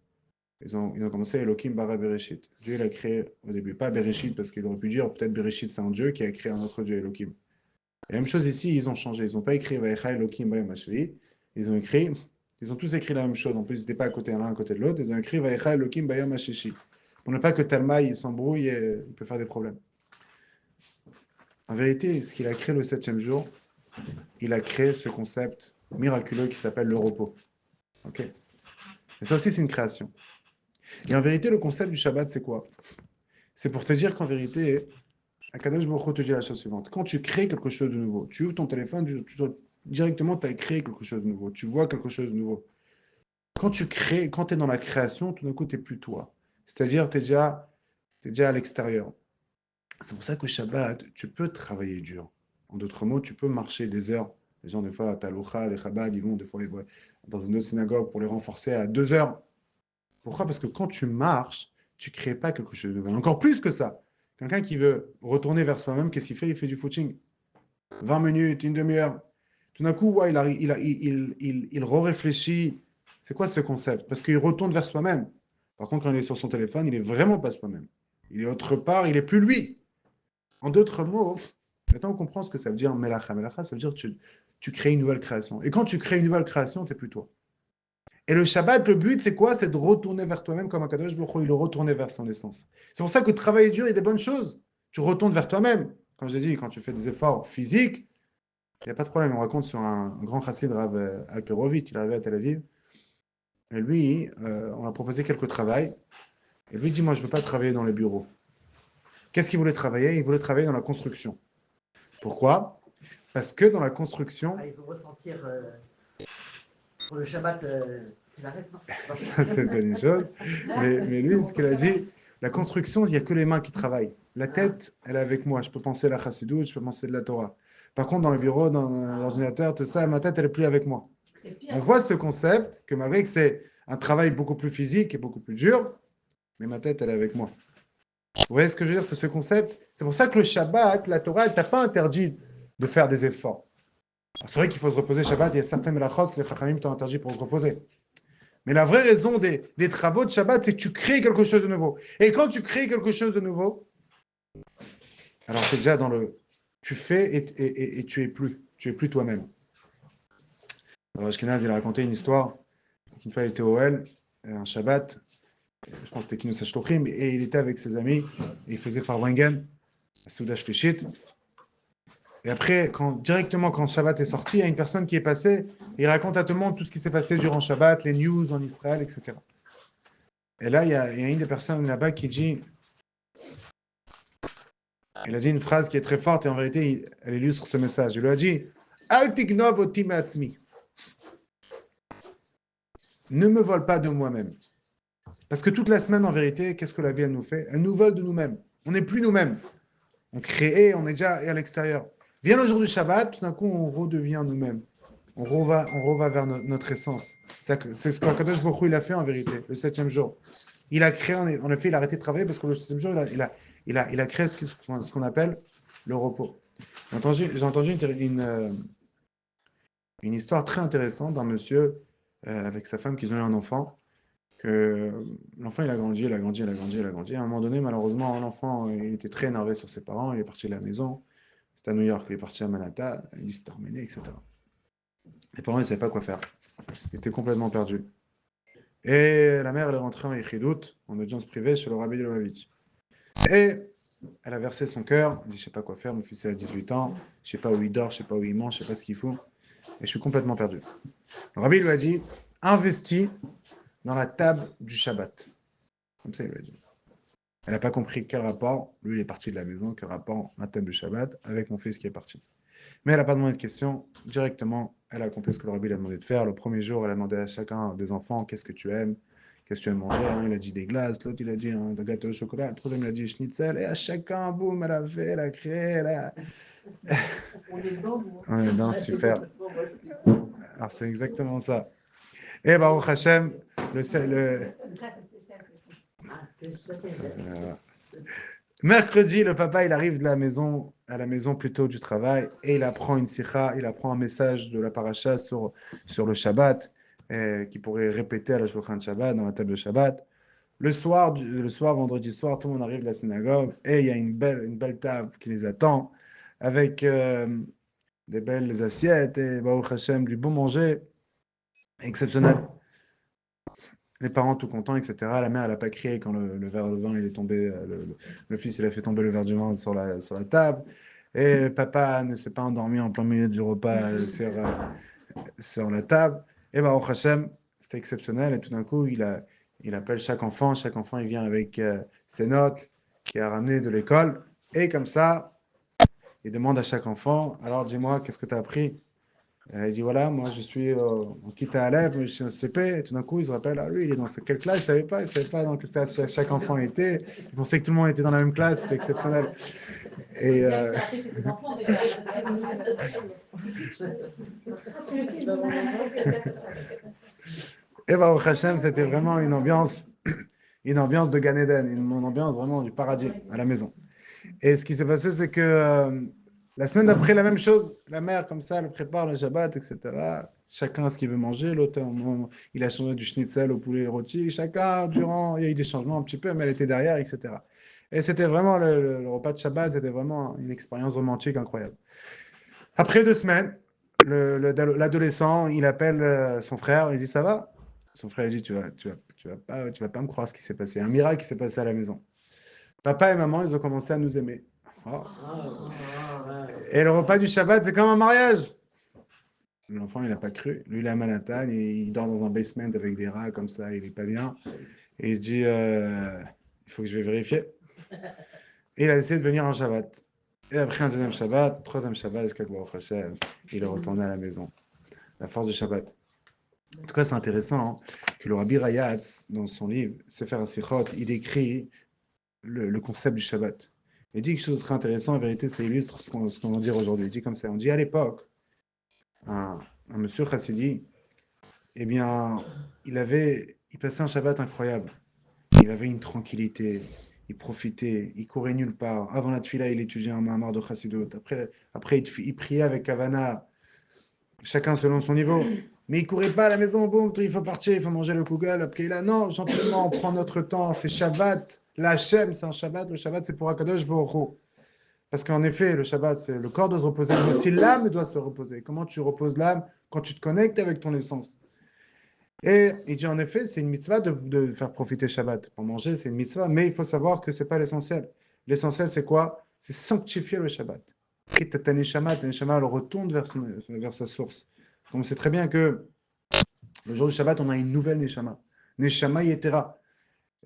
S1: ils ont commencé Elohim bara Bereshit. Dieu il a créé au début, pas Bereshit, parce qu'il aurait pu dire peut-être Bereshit c'est un Dieu qui a créé un autre Dieu, Elohim. Et la même chose ici, ils ont changé. Ils n'ont pas écrit Vayecha Elohim Bayom Hashvi. Ils ont écrit, ils ont tous écrit la même chose. En plus, ils n'étaient pas à côté l'un à côté de l'autre. Ils ont écrit Vayecha Elohim Bayom Hashishi. Pour ne pas que Talmaï s'embrouille et il peut faire des problèmes. En vérité, ce qu'il a créé le septième jour, il a créé ce concept miraculeux qui s'appelle le repos. Ok. Et ça aussi, c'est une création. Et en vérité, le concept du Shabbat, c'est quoi? C'est pour te dire qu'en vérité, Akadosh Baruch Hu te dit la chose suivante. Quand tu crées quelque chose de nouveau, tu ouvres ton téléphone, directement, tu as créé quelque chose de nouveau. Tu vois quelque chose de nouveau. Quand tu crées, quand tu es dans la création, tout d'un coup, tu n'es plus toi. C'est-à-dire, t'es déjà à l'extérieur. C'est pour ça que Shabbat, tu peux travailler dur. En d'autres mots, tu peux marcher des heures. Les gens, des fois, à Taloucha, les Chabad, ils vont des fois dans une autre synagogue pour les renforcer à 2 heures. Pourquoi? Parce que quand tu marches, tu ne crées pas quelque chose de nouveau. Encore plus que ça. Quelqu'un qui veut retourner vers soi-même, qu'est-ce qu'il fait? Il fait du footing. 20 minutes, une demi-heure. Tout d'un coup, ouais, il réfléchit. C'est quoi ce concept? Parce qu'il retourne vers soi-même. Par contre, quand il est sur son téléphone, il n'est vraiment pas soi-même. Il est autre part, il n'est plus lui. En d'autres mots, maintenant on comprend ce que ça veut dire melacha. Melacha, ça veut dire que tu crées une nouvelle création. Et quand tu crées une nouvelle création, tu n'es plus toi. Et le Shabbat, le but, c'est quoi? C'est de retourner vers toi-même comme un Kadosh Baruch Hu, il est retourné vers son essence. C'est pour ça que travailler dur, il y a des bonnes choses. Tu retournes vers toi-même. Quand j'ai dit, quand tu fais des efforts physiques, il n'y a pas de problème. On raconte sur un grand chassid, Rav Alperovitch, il est arrivé à Tel Aviv. Et lui, on a proposé quelques travails. Et lui dit, moi, je ne veux pas travailler dans les bureaux. Qu'est-ce qu'il voulait travailler? Il voulait travailler dans la construction. Pourquoi? Parce que dans la construction...
S3: Ah, il faut ressentir pour le Shabbat, il arrête, non?
S1: Ça, c'est une chose. Mais lui, ce qu'il a dit, la construction, il n'y a que les mains qui travaillent. La tête, elle est avec moi. Je peux penser à la chassidoute, je peux penser de la Torah. Par contre, dans le bureau, dans l'ordinateur, tout ça, ma tête, elle n'est plus avec moi.
S2: C'est pire.
S1: On voit ce concept, que malgré que c'est un travail beaucoup plus physique et beaucoup plus dur, mais ma tête, elle est avec moi. Vous voyez ce que je veux dire, c'est ce concept? C'est pour ça que le Shabbat, la Torah, elle t'a pas interdit de faire des efforts. C'est vrai qu'il faut se reposer Shabbat, il y a certaines melachot que les Chachamim t'ont interdit pour se reposer. Mais la vraie raison des travaux de Shabbat, c'est que tu crées quelque chose de nouveau. Et quand tu crées quelque chose de nouveau, alors c'est déjà dans le... Tu fais et tu es plus. Tu es plus toi-même. Alors Ashkenaz, il a raconté une histoire qu'une fois il était au L, un Shabbat, je pense que c'était Kinus HaShtochim, et il était avec ses amis, et il faisait Farwangen, Souda Shlishit. Et après, directement quand Shabbat est sorti, il y a une personne qui est passée, et il raconte à tout le monde tout ce qui s'est passé durant Shabbat, les news en Israël, etc. Et là, il y a une des personnes là-bas qui dit, il a dit une phrase qui est très forte, et en vérité, elle illustre ce message. Il lui a dit, Al tignov oti me'atzmi. Ne me vole pas de moi-même. Parce que toute la semaine, en vérité, qu'est-ce que la vie, elle nous fait? Elle nous vole de nous-mêmes. On n'est plus nous-mêmes. On crée, on est déjà à l'extérieur. Vient le jour du Shabbat, tout d'un coup, on redevient nous-mêmes. On reva vers notre essence. C'est ce qu'Akadosh Baruch Hu, il a fait en vérité, le 7e jour. Il a créé, en effet, il a arrêté de travailler parce que le 7e jour, il a créé ce qu'on appelle le repos. J'ai entendu une histoire très intéressante d'un monsieur avec sa femme qui ont eu un enfant. Que l'enfant, il a grandi, il a grandi, il a grandi, il a grandi. À un moment donné, malheureusement, l'enfant, il était très énervé sur ses parents, il est parti de la maison. C'était à New York, il est parti à Manhattan, il s'est terminé, etc. Les parents, ils ne savaient pas quoi faire. Ils étaient complètement perdus. Et la mère, elle est rentrée en Yichidout, en audience privée, chez le Rabbi Lubavitch. Et elle a versé son cœur, elle dit, je ne sais pas quoi faire, mon fils il a 18 ans, je ne sais pas où il dort, je ne sais pas où il mange, je ne sais pas ce qu'il faut, et je suis complètement perdu. Le Rabbi lui a dit, investis dans la table du Shabbat. Comme ça, il lui a dit. Elle n'a pas compris quel rapport, lui il est parti de la maison, quel rapport la table du Shabbat avec mon fils qui est parti. Mais elle n'a pas demandé de questions, directement, elle a compris ce que le Rabbi lui a demandé de faire. Le premier jour, elle a demandé à chacun des enfants, qu'est-ce que tu aimes? Qu'est-ce que tu aimes manger? Il a dit des glaces, l'autre il a dit un gâteau au chocolat, le troisième il a dit schnitzel, et à chacun, boum, elle a fait, elle a créé, elle a...
S3: On est dedans, nous.
S1: On est dedans, super. Alors c'est exactement ça. Et Baruch Hashem,
S2: C'est une classe spéciale.
S1: mercredi, le papa, il arrive de la maison, à la maison plutôt du travail, et il apprend une sikha, il apprend un message de la paracha sur le Shabbat, qui pourrait répéter à la Shulchan Shabbat, dans la table de Shabbat. Le soir, vendredi soir, tout le monde arrive de la synagogue, et il y a une belle table qui les attend, avec des belles assiettes, et Baruch Hashem, du bon manger, exceptionnel. Les parents tout contents, etc. La mère, elle n'a pas crié quand le verre de vin il est tombé. Le fils, il a fait tomber le verre de vin sur la table. Et papa ne s'est pas endormi en plein milieu du repas sur la table. Et Baruch Hashem, c'était exceptionnel. Et tout d'un coup, il appelle chaque enfant. Chaque enfant, il vient avec ses notes qu'il a ramenées de l'école. Et comme ça, il demande à chaque enfant, alors dis-moi, qu'est-ce que tu as appris? Il dit voilà, moi je suis en Kita Aleph, je suis en CP, et tout d'un coup il se rappelle, ah lui il est dans quelle classe, il ne savait pas dans quelle classe chaque enfant était, il pensait que tout le monde était dans la même classe, c'était exceptionnel. Et,
S2: C'est ses enfants déjà.
S1: et Baruch Hashem, c'était vraiment une ambiance une ambiance de Gan Eden, une ambiance vraiment du paradis à la maison. Et ce qui s'est passé, c'est que la semaine d'après, la même chose. La mère, comme ça, elle prépare le Shabbat, etc. Chacun a ce qu'il veut manger. L'autre, il a changé du schnitzel au poulet rôti. Chacun, durant, il y a eu des changements un petit peu, mais elle était derrière, etc. Et c'était vraiment le repas de Shabbat, c'était vraiment une expérience romantique incroyable. Après 2 semaines, l'adolescent, il appelle son frère, il dit, ça va? Son frère, il dit, tu vas pas me croire ce qui s'est passé. Un miracle qui s'est passé à la maison. Papa et maman, ils ont commencé à nous aimer. Oh. Et le repas du Shabbat, c'est comme un mariage. L'enfant, il n'a pas cru. Lui, il est à Manhattan, il dort dans un basement avec des rats comme ça, il n'est pas bien. Et il dit, il faut que je vais vérifier. Et il a essayé de venir un Shabbat. Et après un deuxième Shabbat, troisième Shabbat, jusqu'à Baruch Hashem, il est retourné à la maison. La force du Shabbat. En tout cas, c'est intéressant que le Rabbi Rayatz, dans son livre Sefer HaSichot, il décrit le concept du Shabbat. Il dit quelque chose de très intéressant, en vérité, ça illustre ce qu'on va dire aujourd'hui. Il dit comme ça, on dit à l'époque, un monsieur chassidi, eh bien, il passait un Shabbat incroyable. Il avait une tranquillité, il profitait, il courait nulle part. Avant la tefila, il étudiait un Mahamar de Chassidut. Après il priait avec Havana, chacun selon son niveau. Mais il courait pas à la maison, boum, il faut partir, il faut manger le kugel. Après, il a, non, gentiment, on prend notre temps, c'est Shabbat. La Hachem, c'est un Shabbat. Le Shabbat, c'est pour Akadosh Baruch Hu. Parce qu'en effet, le Shabbat, c'est le corps doit se reposer, mais aussi l'âme doit se reposer. Comment tu reposes l'âme? Quand tu te connectes avec ton essence. Et il dit en effet, c'est une mitzvah de faire profiter Shabbat. Pour manger, c'est une mitzvah, mais il faut savoir que ce n'est pas l'essentiel. L'essentiel, c'est quoi? C'est sanctifier le Shabbat. Quitte ta neshama, elle retourne vers sa source. Donc, on sait très bien que le jour du Shabbat, on a une nouvelle neshama. Neshama yetera.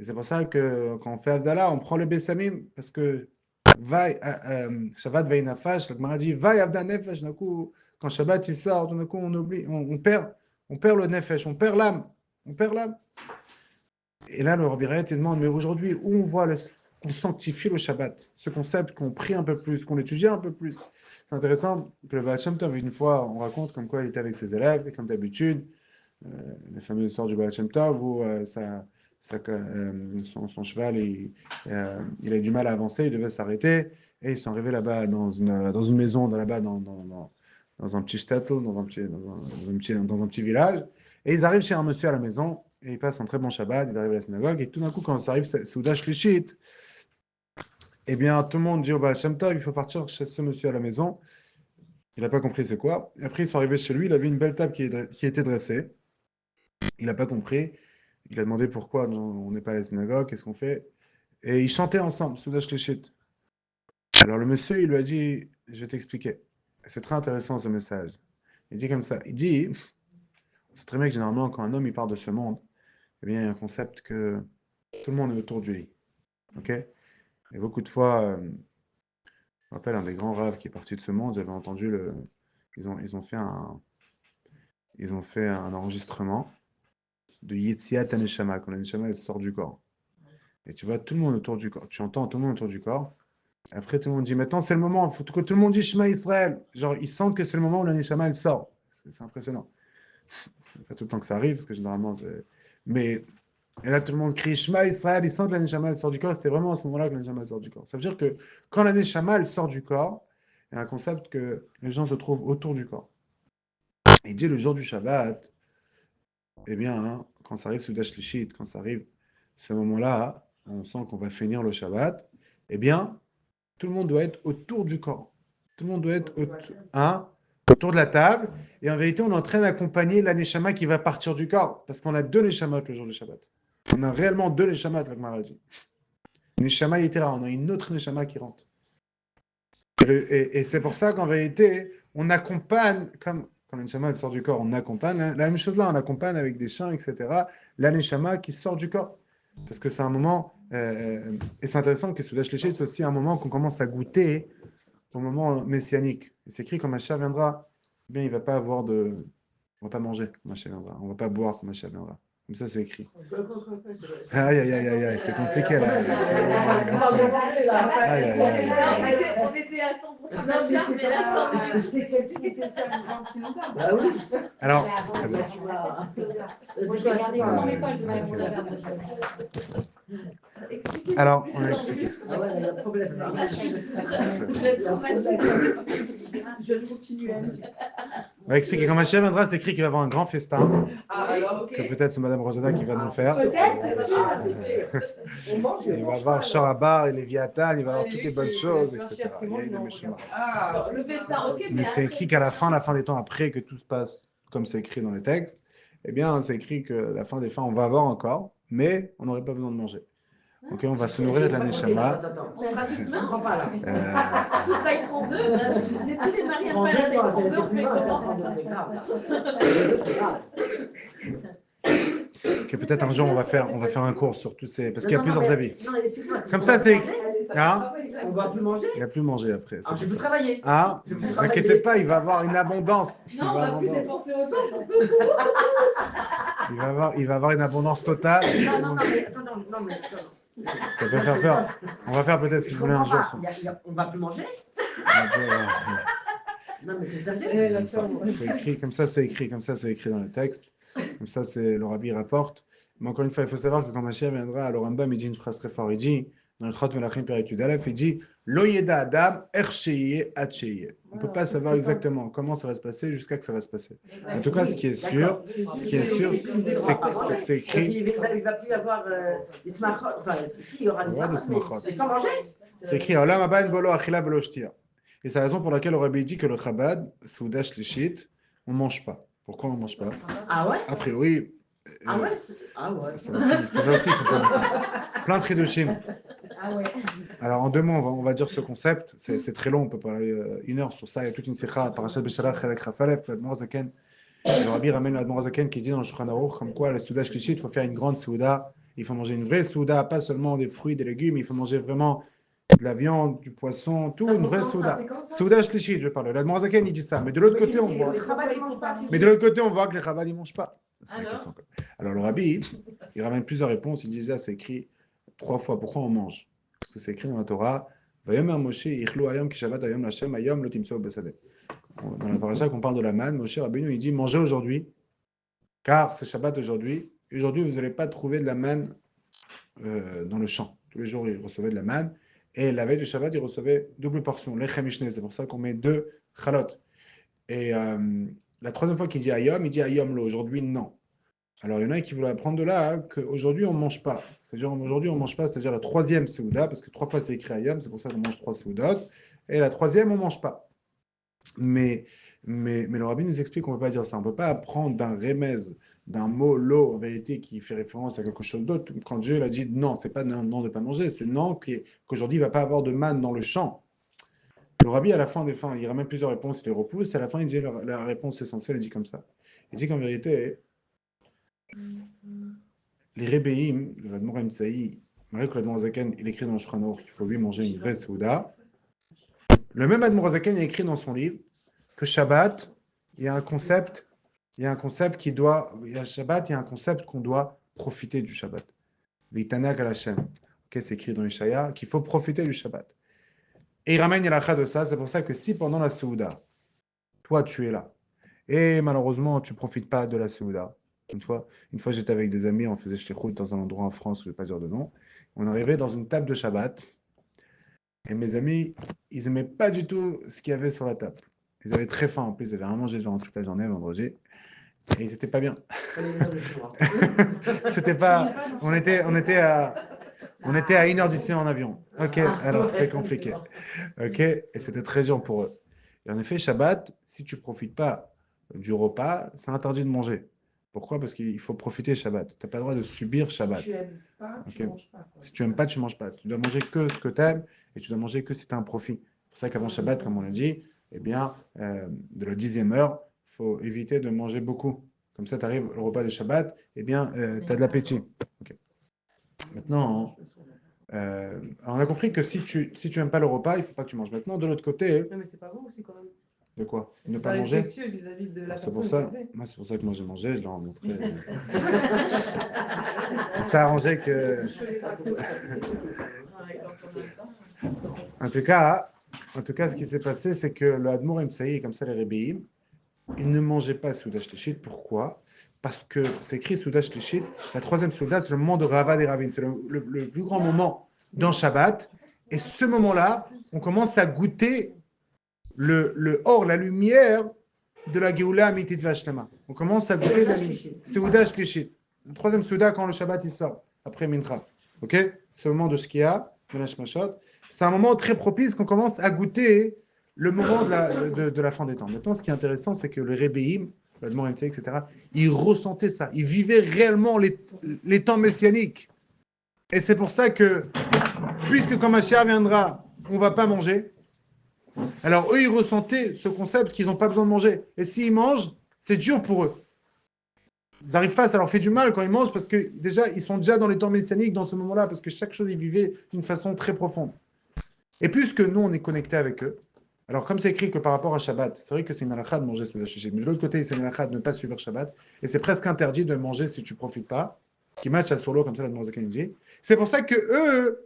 S1: Et c'est pour ça que quand on fait Avdallah, on prend le Bessamim, parce que Shabbat vaï nafash, le Gemara dit vaï avda nefesh. D'un coup, quand Shabbat il sort, tout d'un coup, on oublie, on perd le nefesh, on perd l'âme. On perd l'âme. Et là, le Rabbi Rayat, il demande, mais aujourd'hui, où on voit qu'on sanctifie le Shabbat, ce concept qu'on prie un peu plus, qu'on étudie un peu plus. C'est intéressant que le Baal Shem Tov, une fois, on raconte comme quoi il était avec ses élèves, et comme d'habitude, les fameuses histoires du Baal Shem Tov, où son cheval, il a eu du mal à avancer, il devait s'arrêter, et ils sont arrivés là-bas dans une maison, là-bas dans un petit shtetl, dans un petit village, et ils arrivent chez un monsieur à la maison, et ils passent un très bon Shabbat, ils arrivent à la synagogue, et tout d'un coup, quand ça arrive, Souda Shlishit, eh bien, tout le monde dit au Baal Shem Tov, il faut partir chez ce monsieur à la maison. Il n'a pas compris c'est quoi. Et après, ils sont arrivés chez lui, il a vu une belle table qui était dressée. Il n'a pas compris. Il a demandé pourquoi on n'est pas à la synagogue, qu'est-ce qu'on fait. Et ils chantaient ensemble, Souda Shlishit. Alors le monsieur, il lui a dit, je vais t'expliquer. C'est très intéressant ce message. Il dit comme ça, il dit, c'est très bien que généralement, quand un homme il part de ce monde, eh bien, il y a un concept que tout le monde est autour du lit. Ok? Et beaucoup de fois, je me rappelle un des grands raves qui est parti de ce monde, j'avais entendu ils ont fait un enregistrement de Yetziat Neshama, quand la Neshama elle sort du corps. Et tu vois tout le monde autour du corps, tu entends tout le monde autour du corps. Et après, tout le monde dit, maintenant c'est le moment, il faut que tout le monde dise Shema Israël. Genre, ils sentent que c'est le moment où la Neshama elle sort. C'est impressionnant. Pas tout le temps que ça arrive, parce que généralement, mais et là, tout le monde crie Shema Israël, ils sentent que la Neshama elle sort du corps. C'était vraiment à ce moment-là que la Neshama elle sort du corps. Ça veut dire que quand la Neshama elle sort du corps, il y a un concept que les gens se trouvent autour du corps. Et il dit le jour du Shabbat, eh bien, hein, quand ça arrive sous Lishit, quand ça arrive ce moment-là, on sent qu'on va finir le Shabbat, eh bien, tout le monde doit être autour du corps. Tout le monde doit être autour de la table. Et en vérité, on est en train d'accompagner la Neshama qui va partir du corps. Parce qu'on a deux Neshamot le jour du Shabbat. On a réellement deux Neshamot, le Gemara dit. Neshama Yetera, on a une autre Neshama qui rentre. Et c'est pour ça qu'en vérité, on accompagne, comme quand la Neshama sort du corps, on accompagne, la même chose là, on accompagne avec des chants, etc., la Neshama qui sort du corps. Parce que c'est un moment, et c'est intéressant que Soudash Léché, c'est aussi un moment qu'on commence à goûter au moment messianique. Et c'est écrit quand Mashiach viendra, eh bien, il va pas avoir de. On va pas manger quand Mashiach viendra. On va pas boire quand Mashiach viendra. Comme ça, c'est écrit. Aïe, aïe, aïe, aïe, aïe, c'est compliqué là. Aïe, aïe, aïe, aïe.
S2: On était à 100% d'achat, mais là, 100 minutes.
S3: C'est quelqu'un qui était fait une grande synagogue. Bah oui.
S1: Alors,
S3: Moi, je vais regarder
S1: Ah,
S3: dans
S1: ouais,
S3: mes poches de
S1: ouais,
S3: ma
S1: ouais.
S2: Expliquez-nous
S1: Alors,
S2: plus
S1: on a
S2: en
S1: expliqué.
S2: plus.
S3: Ah ouais, il y a un problème là.
S2: Vous êtes traumatisé.
S4: Je continue à lire.
S1: On va expliquer. Quand Mashiach viendra, c'est écrit qu'il va y avoir un grand festin,
S4: Ah, alors, ok.
S1: que peut-être c'est Madame Rosada qui va nous le faire.
S4: Peut-être, c'est sûr, c'est sûr. On mange,
S1: Il va avoir Sharabar et Léviathan, il va avoir toutes les bonnes choses, etc. Il y a une méchante.
S4: Ah,
S2: Le festin, ok,
S1: Mais c'est écrit qu'à la fin des temps, après que tout se passe comme c'est écrit dans les textes, eh bien, c'est écrit que la fin des fins, on va avoir encore, mais on n'aurait pas besoin de manger. Ok, on va se nourrir de la Neshama.
S2: on sera toutes
S3: Je
S2: minces.
S3: comprends pas là.
S2: Toute taille 32. Mais si les maris n'aiment pas la taille 32, on fait comment?
S3: C'est grave. C'est grave.
S1: Que peut-être un jour on va faire un cours sur tous ces. Parce qu'il y a
S3: Non,
S1: plusieurs
S3: mais-
S1: avis.
S3: Non, mais explique-moi.
S1: Comme ça, c'est. Hein?
S3: On va plus manger.
S1: Il n'y a plus manger après.
S3: Alors,
S1: C'est
S3: je
S1: pour
S3: peux
S1: ça.
S3: travailler.
S1: Ah,
S3: Je
S1: ne
S3: peux
S1: vous
S3: travailler.
S1: inquiétez pas, il va avoir une abondance.
S2: Non, on va plus dépenser autant, surtout.
S1: Il va avoir une abondance totale.
S3: Non, mais attends, non, mais attends.
S1: Ça peut faire peur. On va faire peut-être, si
S3: Je
S1: vous voulez, un
S3: comprends
S1: jour.
S3: pas. On va plus manger.
S1: Un peu,
S3: Non, mais t'es sérieux?
S1: c'est écrit, comme ça, c'est écrit, comme ça, c'est écrit dans le texte. Comme ça, c'est le rabbi rapporte. Mais encore une fois, il faut savoir que quand Mashiach viendra, alors Rambam, il dit une phrase très forte. Il dit, dans le Chot Melachim Péritud Aleph, il dit Lo yeda Adam ersheye atsheye. On ne peut pas savoir exactement comment ça va se passer jusqu'à que ça va se passer. En tout cas, ce qui est sûr, c'est que c'est écrit.
S3: Il ne va plus y avoir des smachot. Enfin, si, il y aura des
S1: Ouais, des
S3: smachot,
S1: smachot.
S3: mais sans manger.
S1: C'est écrit Olam haba en bolo achila velo shtia. Et c'est la raison pour laquelle le rabbi dit que le Chabad, Souda Shlishit, on ne mange pas. Pourquoi on ne mange pas?
S3: Ah ouais?
S1: A priori.
S3: Ah ouais? Ah ouais.
S1: Ça aussi, il faut plein de tridoshim.
S4: Ah ouais.
S1: Alors, en 2 mots, on va dire ce concept. C'est très long, on peut parler 1 heure sur ça. Il y a toute une sikha, Parashat Beshalach, Chelek Rafalef, l'Admor Zaken. Le rabbi ramène l'Admor Zaken qui dit dans le Shulchan Aruch, comme quoi, le Souda Shlishit, il faut faire une grande Souda. Il faut manger une vraie Souda, pas seulement des fruits, des légumes. Il faut manger vraiment de la viande, du poisson, tout, une vraie Souda. Souda Shlishit, je parle. L'Admor Zaken, il dit ça. Mais de l'autre côté, on voit. Mais de l'autre côté, on voit que les Chabad, ils ne mangent pas. Alors, le rabbi, il ramène plusieurs réponses. Il dit déjà, c'est écrit 3 fois. Pourquoi on mange? Parce que c'est écrit dans la Torah. Vayomer Moshe, Ichlo Ayom ki Shabbat Ayom Lashem Ayom Lo Timso Besadeh. Dans la paracha qu'on parle de la manne, Moshe Rabbeinu, il dit mangez aujourd'hui, car c'est Shabbat aujourd'hui. Aujourd'hui, vous n'allez pas trouver de la manne dans le champ. Tous les jours, il recevait de la manne. Et la veille du Shabbat, il recevait double portion, lechem mishne. C'est pour ça qu'on met 2 chalot. Et la 3e fois qu'il dit Ayom, il dit Ayom Lo. Aujourd'hui, non. Alors, il y en a qui voulaient apprendre de là qu'aujourd'hui, on ne mange pas. C'est-à-dire, aujourd'hui, on ne mange pas, c'est-à-dire la 3e Seouda, parce que 3 fois c'est écrit Ayam, c'est pour ça qu'on mange 3 Seoudot. Et la 3e, on ne mange pas. Mais le rabbi nous explique qu'on ne peut pas dire ça. On ne peut pas apprendre d'un remez, d'un mot, l'eau, en vérité, qui fait référence à quelque chose d'autre. Quand Dieu il a dit non, c'est pas non de ne pas manger, c'est non qu'aujourd'hui, il ne va pas avoir de manne dans le champ. Le rabbi, à la fin des fins, il ramène plusieurs réponses, il les repousse, et à la fin, il dit la réponse essentielle, il dit comme ça. Il dit qu'en vérité, les Rebbeim, le Admor Emsaï, malgré que l'Admor Zaken, il écrit dans le Shulchan Aruch qu'il faut lui manger une vraie Souda, le même Admor Zaken a écrit dans son livre que Shabbat, il y a un concept qui doit, il y a Shabbat, il y a un concept qu'on doit profiter du Shabbat. V'itanak al Hashem. Ok, c'est écrit dans Ishaya qu'il faut profiter du Shabbat. Et il ramène l'alakha de ça, c'est pour ça que si pendant la Souda, toi tu es là, et malheureusement tu ne profites pas de la Souda. Une fois j'étais avec des amis, on faisait shlichut dans un endroit en France, je ne vais pas dire de nom. On arrivait dans une table de Shabbat, et mes amis, ils n'aimaient pas du tout ce qu'il y avait sur la table. Ils avaient très faim en plus, ils avaient rien mangé durant toute la journée, vendredi, et ils n'étaient pas bien. C'était pas. On était à 1 heure d'ici en avion. Ok, alors c'était compliqué. Ok, et c'était très dur pour eux. Et en effet, Shabbat, si tu ne profites pas du repas, c'est interdit de manger. Pourquoi? Parce qu'il faut profiter Shabbat. Tu n'as pas le droit de subir Shabbat.
S4: Si tu n'aimes pas, tu
S1: Ok.
S4: manges pas. Quoi.
S1: Si tu n'aimes pas, tu ne manges pas. Tu dois manger que ce que tu aimes et tu dois manger que si tu as un profit. C'est pour ça qu'avant Shabbat, comme on l'a dit, eh bien, de la 10e heure, il faut éviter de manger beaucoup. Comme ça, tu arrives au repas de Shabbat, eh bien, tu as de l'appétit. Ok. Maintenant, on a compris que si tu n'aimes pas le repas, il ne faut pas que tu manges. Maintenant, de l'autre côté,
S5: Non, mais c'est pas bon aussi quand même.
S1: de quoi? Ne
S5: C'est
S1: pas
S5: pas
S1: manger?
S5: respectueux vis-à-vis de la
S1: C'est
S5: personne
S1: pour
S5: qui
S1: ça.
S5: le fait.
S1: Moi, c'est pour ça que moi j'ai mangé, je leur ai montré. Ça a arrangé que. En tout cas, ce qui s'est passé, c'est que le Admour Emsaï, comme ça les Rébéim, ils ne mangeaient pas Soudash Teshit. Pourquoi? parce que c'est écrit Souda Shlishit. La troisième Souda, c'est le moment de Ravad et Ravin. C'est le plus grand moment dans Shabbat. Et ce moment-là, on commence à goûter le or, la lumière de la Géoula Amitit Vashlema. On commence à goûter la Souda Shlishit. Le troisième Souda, quand le Shabbat il sort, après Mincha. Ok? Ce moment de Shkia, de la Shmashot. C'est un moment très propice qu'on commence à goûter le moment de la fin des temps. Maintenant, ce qui est intéressant, c'est que le Rebbeim, l'Admor MT, etc., ils ressentaient ça. Ils vivaient réellement les temps messianiques. Et c'est pour ça que, puisque quand Mashiach viendra, on ne va pas manger, alors eux, ils ressentaient ce concept qu'ils n'ont pas besoin de manger. Et s'ils mangent, c'est dur pour eux. Ils arrivent pas, ça leur fait du mal quand ils mangent parce que déjà, ils sont déjà dans les temps messianiques dans ce moment-là, parce que chaque chose, ils vivaient d'une façon très profonde. Et puisque nous, on est connectés avec eux, alors comme c'est écrit que par rapport à Shabbat, c'est vrai que c'est une halakha de manger Souda Shlishit, mais de l'autre côté, c'est une halakha de ne pas suivre Shabbat, et c'est presque interdit de manger si tu ne profites pas, qui match à solo, comme ça la Mourzakan dit. C'est pour ça que eux,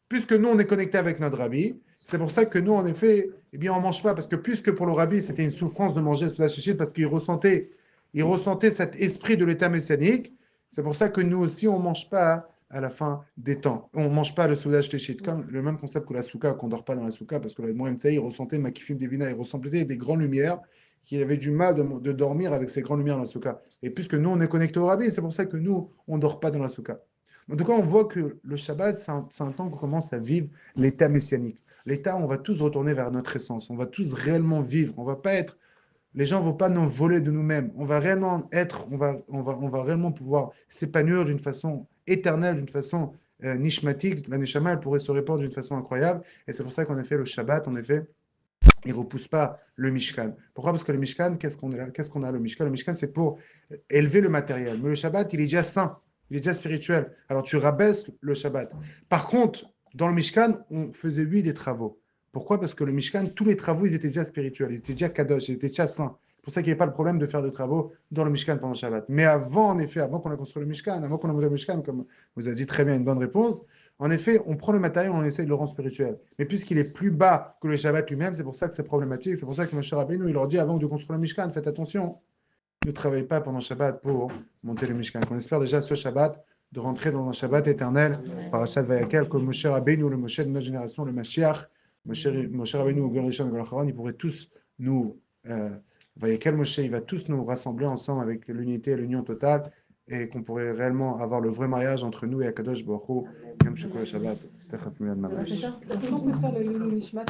S1: puisque nous, on est connectés avec notre rabbi, c'est pour ça que nous, en effet, eh bien, on ne mange pas, parce que puisque pour le rabbi, c'était une souffrance de manger Souda Shlishit, parce qu'il ressentait cet esprit de l'état messianique, c'est pour ça que nous aussi, on ne mange pas à la fin des temps. On ne mange pas le soudage téchit, comme le même concept que la souka, qu'on ne dort pas dans la souka, parce que le Moïm Tsaï, il ressentait Makifim Divina, il ressentait des grandes lumières, qu'il avait du mal de dormir avec ces grandes lumières dans la souka. Et puisque nous, on est connectés au rabbi, c'est pour ça que nous, on ne dort pas dans la souka. En tout cas, on voit que le Shabbat, c'est un temps qu'on commence à vivre l'état messianique. L'état, on va tous retourner vers notre essence, on va tous réellement vivre, on ne va pas être les gens ne vont pas nous voler de nous-mêmes. On va réellement être, on va réellement pouvoir s'épanouir d'une façon éternelle, d'une façon nishmatique. La neshama, elle pourrait se répandre d'une façon incroyable. Et c'est pour ça qu'en effet, le Shabbat, en effet, il ne repousse pas le Mishkan. Pourquoi? Parce que le Mishkan, qu'est-ce qu'on a le Mishkan? Le Mishkan, c'est pour élever le matériel. Mais le Shabbat, il est déjà saint, il est déjà spirituel. Alors tu rabaisses le Shabbat. Par contre, dans le Mishkan, on faisait, oui, des travaux. Pourquoi? Parce que le Mishkan, tous les travaux, ils étaient déjà spirituels, ils étaient déjà kadosh, ils étaient déjà saints. C'est pour ça qu'il n'y avait pas le problème de faire des travaux dans le Mishkan pendant le Shabbat. Mais avant, en effet, avant qu'on a construit le Mishkan, avant qu'on a monté le Mishkan, comme vous avez dit très bien, une bonne réponse, en effet, on prend le matériel, on essaie de le rendre spirituel. Mais puisqu'il est plus bas que le Shabbat lui-même, c'est pour ça que c'est problématique. C'est pour ça que Moshe Rabbeinu, il leur dit avant de construire le Mishkan, faites attention, ne travaillez pas pendant le Shabbat pour monter le Mishkan. On espère déjà ce Shabbat de rentrer dans un Shabbat éternel, Parashat Vayakel, comme Moshe Rabbeinu, le Moshe de notre génération, le Mashiach, Moshe Rabbeinu, ou Gerishon, Galacharon, ils pourraient tous nous, Vayakel Moshe, il va tous nous rassembler ensemble avec l'unité et l'union totale, et qu'on pourrait réellement avoir le vrai mariage entre nous et Akadosh Baruch Hu. Yom Shukol Shabbat. Techaf Miyad Mamash.
S5: Est-ce qu'on peut faire le Nishmat